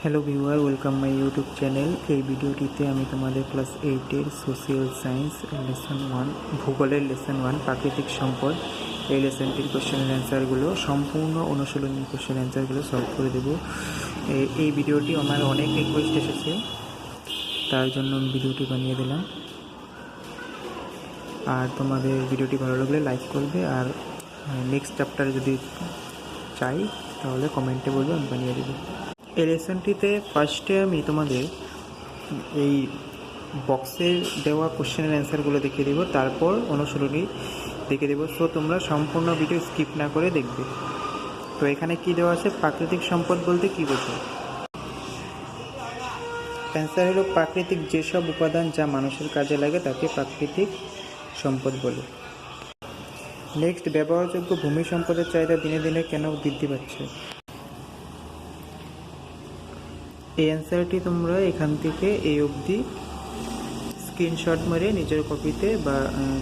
Hello viewer, welcome my YouTube channel. এই ভিডিওটিতে আমি তোমাদের ক্লাস 8-এর সোশিয়াল সায়েন্স লেসন 1 ভূগোলের লেসন 1 প্রাকৃতিক সম্পদ এই লেসনটির কোশ্চেনের অ্যান্সারগুলো সম্পূর্ণ অনুশীলনী কোশ্চেন অ্যান্সারগুলো সলভ করে দেবো। এই ভিডিওটি আমার অনেক রিকোয়েস্ট এসেছে, তার জন্য আমি ভিডিওটি বানিয়ে দিলাম। আর তোমাদের ভিডিওটি ভালো লাগলে লাইক করবে, আর নেক্সট চ্যাপ্টারে যদি চাই তাহলে কমেন্টে বলবে, আমি বানিয়ে দেবো। এই লেসনটিতে ফার্স্টে আমি তোমাদের এই বক্সের দেওয়া কোশ্চেনের অ্যান্সারগুলো দেখিয়ে দেবো, তারপর অনুশীলনী দেখিয়ে দেবো। সো তোমরা সম্পূর্ণ ভিডিও স্কিপ না করে দেখবে। তো এখানে কি দেওয়া আছে, প্রাকৃতিক সম্পদ বলতে কী বোঝো? অ্যান্সার হলো প্রাকৃতিক যেসব উপাদান যা মানুষের কাজে লাগে তাকে প্রাকৃতিক সম্পদ বলে। নেক্সট, ব্যবহারযোগ্য ভূমি সম্পদের চাহিদা দিনে দিনে কেন বৃদ্ধি পাচ্ছে? এই অ্যান্সারটি তোমরা এখান থেকে এই অবধি স্ক্রিনশট মেরে নিজের কপিতে বা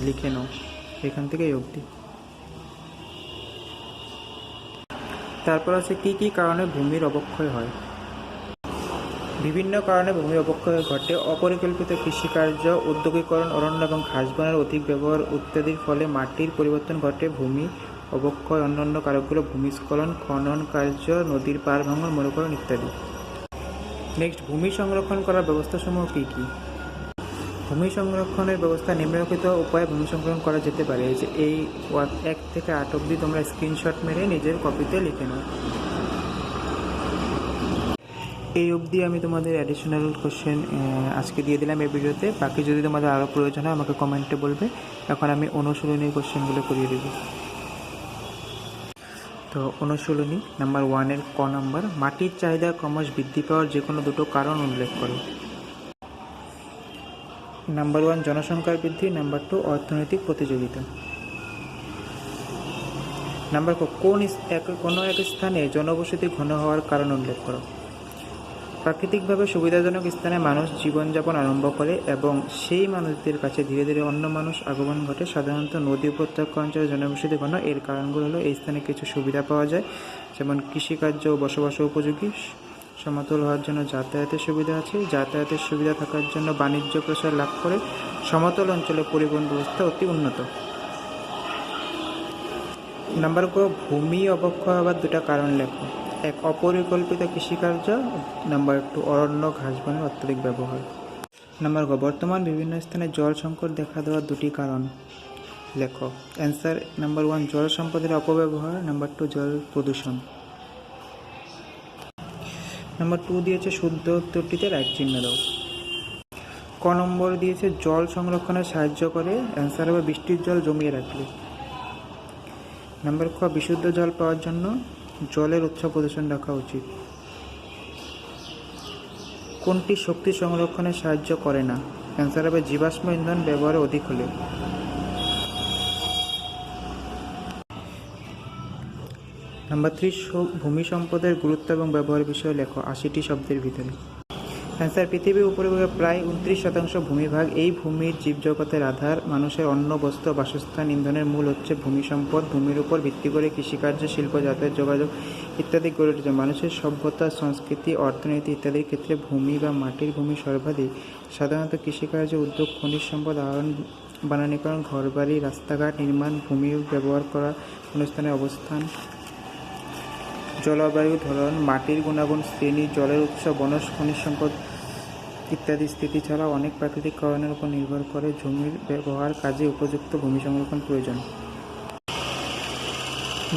লিখে নাও, এখান থেকে এই অবধি। তারপর আছে কী কী কারণে ভূমির অবক্ষয় হয়। বিভিন্ন কারণে ভূমির অবক্ষয় ঘটে। অপরিকল্পিত কৃষিকার্য, উদ্যোগীকরণ, অরণ্য এবং ঘাসবনের অধিক ব্যবহার ইত্যাদির ফলে মাটির পরিবর্তন ঘটে। ভূমি অবক্ষয় অন্যান্য কারকগুলো ভূমিস্খলন, খনন কার্য, নদীর পাড় ভাঙন, মরুকরণ ইত্যাদি। নেক্সট, ভূমি সংরক্ষণ করার ব্যবস্থাসমূহ কী কী? ভূমি সংরক্ষণের ব্যবস্থা নিম্নলিখিত উপায়ে ভূমি সংরক্ষণ করা যেতে পারে। যে এই 1 থেকে 8 অবধি তোমরা স্ক্রিনশট মেরে নিজের কপিতে লিখে নাও। এই অবধি আমি তোমাদের অ্যাডিশনাল কোশ্চেন আজকে দিয়ে দিলাম এই ভিডিওতে। বাকি যদি তোমাদের আরও প্রয়োজন হয় আমাকে কমেন্টে বলবে। এখন আমি অনুশীলনীর কোশ্চেনগুলো করিয়ে দেব। তো অনুশীলনী নাম্বার 1-এর ক নাম্বার, মাটির চাহিদা ক্রমশ বৃদ্ধি পাওয়ার যে কোনো দুটো কারণ উল্লেখ করো। নাম্বার 1 জনসংখ্যার বৃদ্ধি, নাম্বার 2 অর্থনৈতিক প্রতিযোগিতা। নাম্বার 4 কোনো এক স্থানে জনবসতি ঘন হওয়ার কারণ উল্লেখ করো। প্রাকৃতিকভাবে সুবিধাজনক স্থানে মানুষ জীবনযাপন আরম্ভ করে এবং সেই মানুষদের কাছে ধীরে ধীরে অন্য মানুষ আগমন ঘটে। সাধারণত নদী উপত্যকা অঞ্চলে জনবসতি ঘন। এর কারণগুলো হলো এই স্থানে কিছু সুবিধা পাওয়া যায়, যেমন কৃষিকার্য ও বসবাস উপযোগী। সমতল হওয়ার জন্য যাতায়াতের সুবিধা আছে। যাতায়াতের সুবিধা থাকার জন্য বাণিজ্য প্রসার লাভ করে। সমতল অঞ্চলে পরিবহন ব্যবস্থা অতি উন্নত। নাম্বার 4 ভূমি অবক্ষয় হওয়ার দুটা কারণ লেখো। 1 অপরিকল্পিত কৃষিকার্য, নাম্বার 2 অরণ্য ঘাসবনের অত্যধিক ব্যবহার। নাম্বার বর্তমান বিভিন্ন স্থানে জল সংকট দেখা দেওয়ার দুটি কারণ লেখো। অ্যান্সার নাম্বার 1 জল সম্পদের অপব্যবহার, নাম্বার 2 জল প্রদূষণ। নাম্বার 2 দিয়েছে শুদ্ধ উত্তরটিতে রাইট চিহ্ন দাও। ক নম্বর দিয়েছে জল সংরক্ষণে সাহায্য করে। অ্যান্সার হবে বৃষ্টির জল জমিয়ে রাখলে। নাম্বার খ বিশুদ্ধ জল পাওয়ার জন্য জলের উৎস প্রদূষণ রাখা উচিত। কোনটি শক্তি সংরক্ষণে সাহায্য করে না? অ্যান্সার হবে জীবাশ্ম ইন্ধন ব্যবহার অধিক হলে। নাম্বার 3 ভূমি সম্পদের গুরুত্ব এবং ব্যবহার বিষয়ে লেখো 80টি শব্দের ভিতরে। অ্যান্সার পৃথিবীর উপরিভাগে প্রায় 29% ভূমিভাগ। এই ভূমির জীবজগতের আধার। মানুষের অন্ন, বস্ত্র, বাসস্থান, ইন্ধনের মূল হচ্ছে ভূমি সম্পদ। ভূমির উপর ভিত্তি করে কৃষিকার্য, শিল্প, যাতায়াত, যোগাযোগ ইত্যাদি গড়ে উঠেছে। মানুষের সভ্যতা, সংস্কৃতি, অর্থনীতি ইত্যাদির ক্ষেত্রে ভূমি বা মাটির ভূমি সর্বাধিক। সাধারণত কৃষিকার্য, উদ্যোগ, খনিজ সম্পদ আহরণ, বানানীকরণ, ঘরবাড়ি, রাস্তাঘাট নির্মাণ, ভূমি ব্যবহার করা, কোনো স্থানের অবস্থান, জলবায়ু ধরন, মাটির গুণাগুণ, শ্রেণী, জলের উৎস, বনজ, খনিজ সম্পদ ইত্যাদি স্থিতি ছাড়াও অনেক প্রাকৃতিক কারণের উপর নির্ভর করে জমির ব্যবহার কাজে উপযুক্ত ভূমি সংরক্ষণ প্রয়োজন।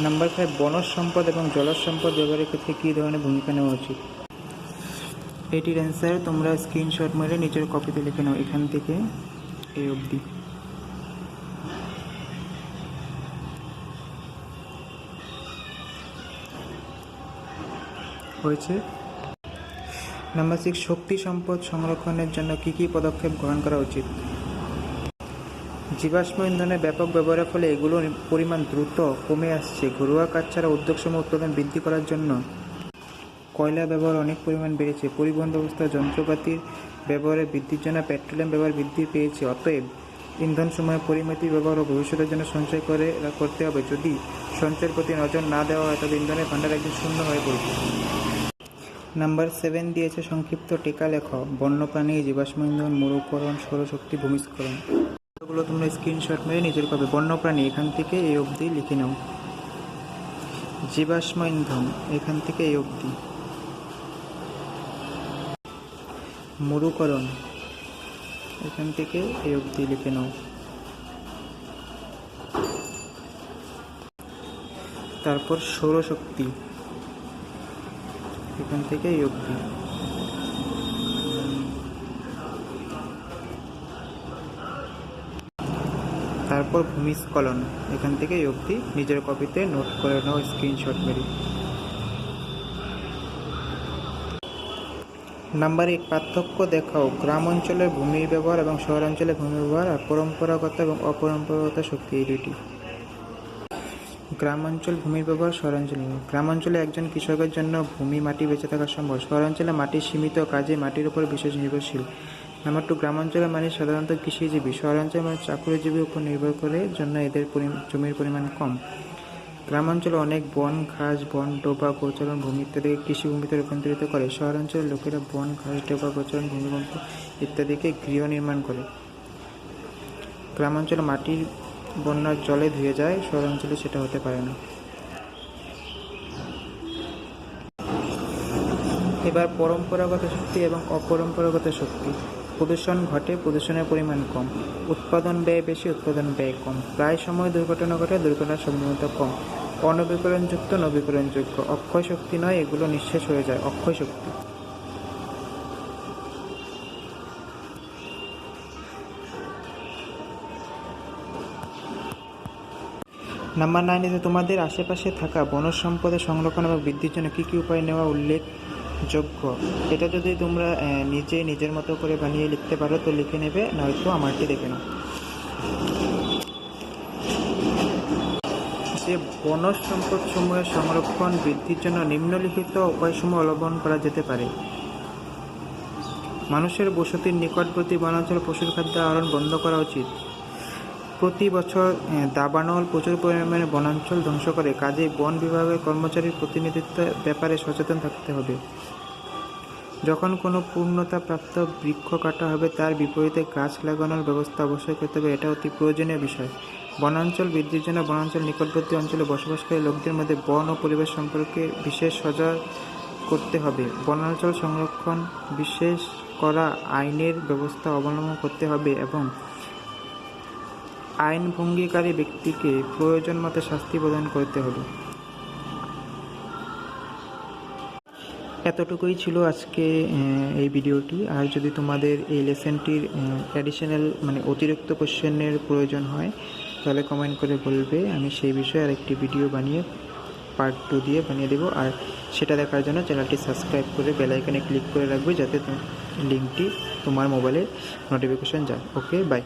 নাম্বার 5 বনজ সম্পদ এবং জলজ সম্পদ ব্যবহারের ক্ষেত্রে কী ধরনের ভূমিকা নেওয়া উচিত? এটির অ্যান্সার তোমরা স্ক্রিনশট মেরে নিজের কপিতে লিখে নাও, এখান থেকে এই অবধি। হয়েছে। নাম্বার 6 শক্তি সম্পদ সংরক্ষণের জন্য কী কী পদক্ষেপ গ্রহণ করা উচিত? জীবাশ্ম ইন্ধনের ব্যাপক ব্যবহারের ফলে এগুলোর পরিমাণ দ্রুত কমে আসছে। ঘরোয়া কাজ ছাড়া উদ্যোগসমূহ উৎপাদন বৃদ্ধি করার জন্য কয়লা ব্যবহার অনেক পরিমাণ বেড়েছে। পরিবহন ব্যবস্থা যন্ত্রপাতির ব্যবহারে বৃদ্ধির জন্য পেট্রোলিয়াম ব্যবহার বৃদ্ধি পেয়েছে। অতএব ইন্ধন সময়ের পরিমিতি ব্যবহার ও ভবিষ্যতের জন্য সঞ্চয় করতে হবে। যদি সঞ্চয়ের প্রতি নজর না দেওয়া হয় তবে ইন্ধনের ভাণ্ডার একদিন শূন্য হয়ে পড়বে। নাম্বার 7 দিয়েছে সংক্ষিপ্ত টিকা লেখ। বন্যপ্রাণী, জীবাশ্ম ইন্ধন, মরুকরণ, সৌরশক্তি, ভূমিস্খলন। এগুলো তোমরা স্ক্রিনশট মেরে নিজের কপি। বন্যপ্রাণী এখান থেকে এই অবধি লিখে নাও। জীবাশ্ম ইন্ধন এখান থেকে এই অবধি। মরুকরণ এখান থেকে এই অবধি লিখে নাও। তারপর সৌরশক্তি এখান থেকে এই অবধি। তারপর ভূমিস্খলন এখান থেকে এই অবধি নিজের কপিতে নোট করে নাও স্ক্রিনশট মেরে। নাম্বার 8 পার্থক্য দেখাও। গ্রাম অঞ্চলের ভূমি ব্যবহার এবং শহরাঞ্চলের ভূমি ব্যবহার আর পরম্পরাগত এবং অপরম্পরাগত শক্তি এই দুটি। গ্রামাঞ্চল ভূমির ব্যবহার, শহরাঞ্চলে। গ্রামাঞ্চলে একজন কৃষকের জন্য ভূমি মাটি বেঁচে থাকা সম্ভব। শহরাঞ্চলে মাটি সীমিত, কাজে মাটির উপর বিশেষ নির্ভরশীল। নাম্বার 2 গ্রামাঞ্চলের মানুষ সাধারণত কৃষিজীবী, শহরাঞ্চলের মানুষ চাকুরিজীবীর উপর নির্ভর করে জন্য এদের জমির পরিমাণ কম। গ্রামাঞ্চলে অনেক বন, ঘাস, বন, ডোবা, গোচরণ ভূমি ইত্যাদিকে কৃষিভূমিতে রূপান্তরিত করে। শহরাঞ্চলের লোকেরা বন, ঘাস, ডোবা, গোচরণ ভূমিকম্প ইত্যাদিকে গৃহ নির্মাণ করে। গ্রামাঞ্চলে মাটির বন্যার জলে ধুয়ে যায়, শহরাঞ্চলে সেটা হতে পারে না। এবার পরম্পরাগত শক্তি এবং অপরম্পরাগত শক্তি। প্রদূষণ ঘটে, প্রদূষণের পরিমাণ কম। উৎপাদন ব্যয় বেশি, উৎপাদন ব্যয় কম। প্রায় সময় দুর্ঘটনা ঘটে, দুর্ঘটনার সম্ভাবনা কম। অনবীকরণযুক্ত, নবীকরণযোগ্য। অক্ষয় শক্তি নয়, এগুলো নিঃশেষ হয়ে যায়। অক্ষয় শক্তি। নাম্বার 9 তোমাদের আশেপাশে থাকা বনজ সম্পদের সংরক্ষণ এবং বৃদ্ধির জন্য কী কী উপায় নেওয়া উল্লেখযোগ্য। এটা যদি তোমরা নিজের মতো করে বানিয়ে লিখতে পারো তো লিখে নেবে, নয়তো আমারটি দেখে নাও। যে বনজ সম্পদসমূহের সংরক্ষণ বৃদ্ধির জন্য নিম্নলিখিত উপায়সমূহ অবলম্বন করা যেতে পারে। মানুষের বসতির নিকটবর্তী বনাঞ্চল পশুর খাদ্য আহরণ বন্ধ করা উচিত। প্রতি বছর দাবানল প্রচুর পরিমাণে বনাঞ্চল ধ্বংস করে, কাজেই বন বিভাগের কর্মচারীর প্রতিনিধিত্বের ব্যাপারে সচেতন থাকতে হবে। যখন কোনো পূর্ণতাপ্রাপ্ত বৃক্ষ কাটা হবে তার বিপরীতে গাছ লাগানোর ব্যবস্থা অবশ্যই করতে হবে, এটা অতি প্রয়োজনীয় বিষয়। বনাঞ্চল বৃদ্ধির জন্য বনাঞ্চল নিকটবর্তী অঞ্চলে বসবাসকারী লোকদের মধ্যে বন ও পরিবেশ সম্পর্কে বিশেষ সজাগ করতে হবে। বনাঞ্চল সংরক্ষণ বিশেষ করা আইনের ব্যবস্থা অবলম্বন করতে হবে এবং আইন ভঙ্গকারী ব্যক্তিকে প্রয়োজন মতো শাস্তি প্রদান করতে হবে। এতটুকুই ছিল আজকে এই ভিডিওটি। আর যদি তোমাদের এই লেসনটির অ্যাডিশনাল অতিরিক্ত কোশ্চেনের প্রয়োজন হয় তাহলে কমেন্ট করে বলবে, আমি সেই বিষয়ে আরেকটি ভিডিও বানিয়ে পার্ট 2 দিয়ে বানিয়ে দেবো। আর সেটা দেখার জন্য চ্যানেলটি সাবস্ক্রাইব করে বেল আইকনে ক্লিক করে রাখবে, যাতে লিঙ্কটি তোমার মোবাইলে নোটিফিকেশন যায়। ওকে, বাই।